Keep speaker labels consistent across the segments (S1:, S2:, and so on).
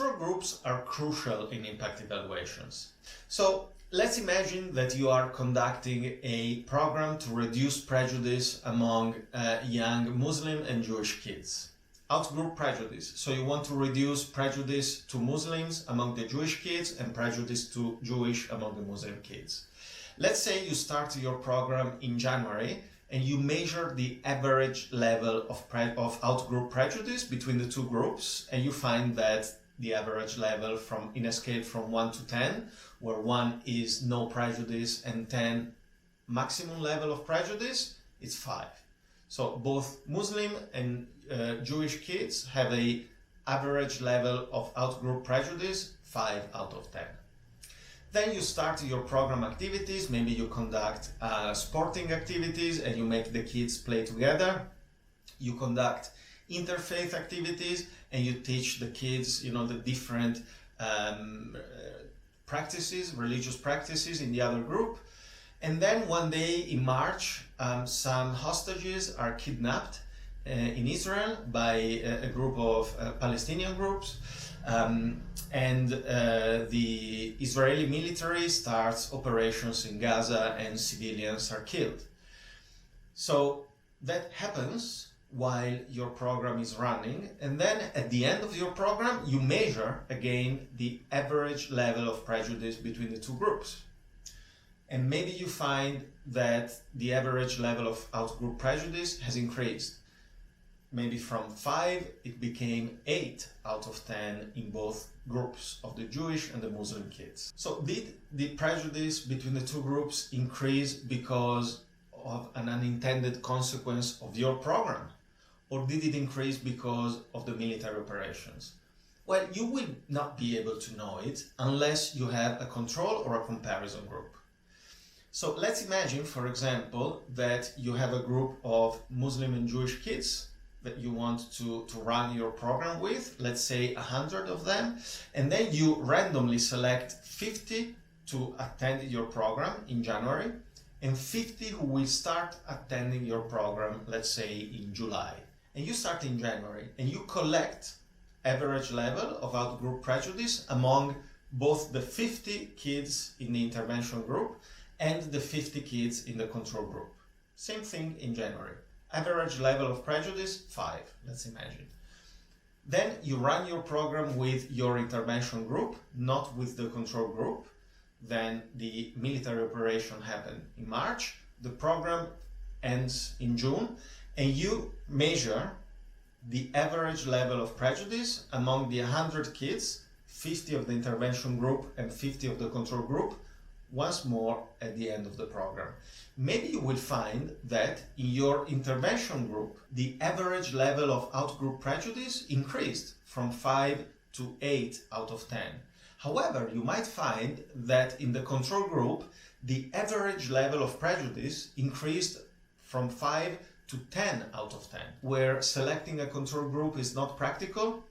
S1: Control groups are crucial in impact evaluations. So let's imagine that you are conducting a program to reduce prejudice among young Muslim and Jewish kids. Outgroup prejudice. So you want to reduce prejudice to Muslims among the Jewish kids and prejudice to Jewish among the Muslim kids. Let's say you start your program in January and you measure the average level of outgroup prejudice between the two groups, and you find that the average level in a scale from 1 to 10, where 1 is no prejudice and 10 maximum level of prejudice, is 5. So both Muslim and Jewish kids have an average level of outgroup prejudice 5 out of 10. Then you start your program activities. Maybe you conduct sporting activities and you make the kids play together. You conduct interfaith activities and you teach the kids, the different practices, religious practices in the other group. And then one day in March, some hostages are kidnapped in Israel by a group of Palestinian groups. And the Israeli military starts operations in Gaza and civilians are killed. So that happens while your program is running, and then at the end of your program you measure again the average level of prejudice between the two groups. And maybe you find that the average level of outgroup prejudice has increased. Maybe from 5 it became 8 out of 10 in both groups of the Jewish and the Muslim kids. So did the prejudice between the two groups increase because of an unintended consequence of your program? Or did it increase because of the military operations? Well, you will not be able to know it unless you have a control or a comparison group. So let's imagine, for example, that you have a group of Muslim and Jewish kids that you want to run your program with, let's say 100 of them, and then you randomly select 50 to attend your program in January and 50 who will start attending your program, let's say in July. And you start in January and you collect average level of outgroup prejudice among both the 50 kids in the intervention group and the 50 kids in the control group. Same thing in January. Average level of prejudice, 5, let's imagine. Then you run your program with your intervention group, not with the control group. Then the military operation happened in March, the program ends in June, and you measure the average level of prejudice among the 100 kids, 50 of the intervention group and 50 of the control group, once more at the end of the program. Maybe you will find that in your intervention group, the average level of outgroup prejudice increased from 5 to 8 out of 10. However, you might find that in the control group, the average level of prejudice increased from 5 to 10 out of 10. Where selecting a control group is not practical,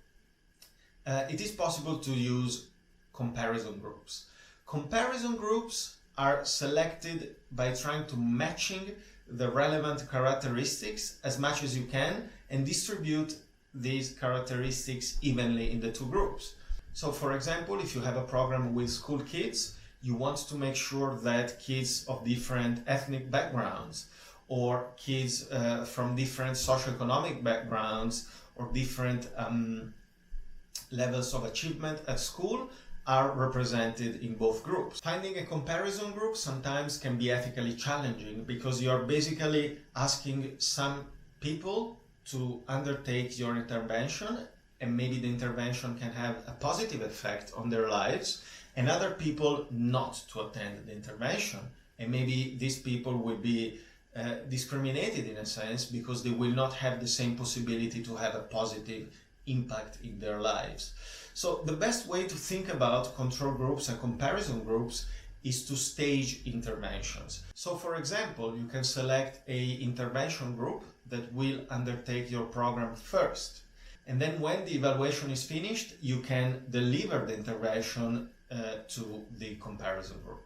S1: it is possible to use comparison groups. Comparison groups are selected by trying to matching the relevant characteristics as much as you can and distribute these characteristics evenly in the two groups. So for example, if you have a program with school kids, you want to make sure that kids of different ethnic backgrounds or kids from different socioeconomic backgrounds or different levels of achievement at school are represented in both groups. Finding a comparison group sometimes can be ethically challenging because you are basically asking some people to undertake your intervention, and maybe the intervention can have a positive effect on their lives, and other people not to attend the intervention. And maybe these people will be discriminated in a sense because they will not have the same possibility to have a positive impact in their lives. So the best way to think about control groups and comparison groups is to stage interventions. So for example, you can select an intervention group that will undertake your program first. And then when the evaluation is finished, you can deliver the intervention to the comparison group.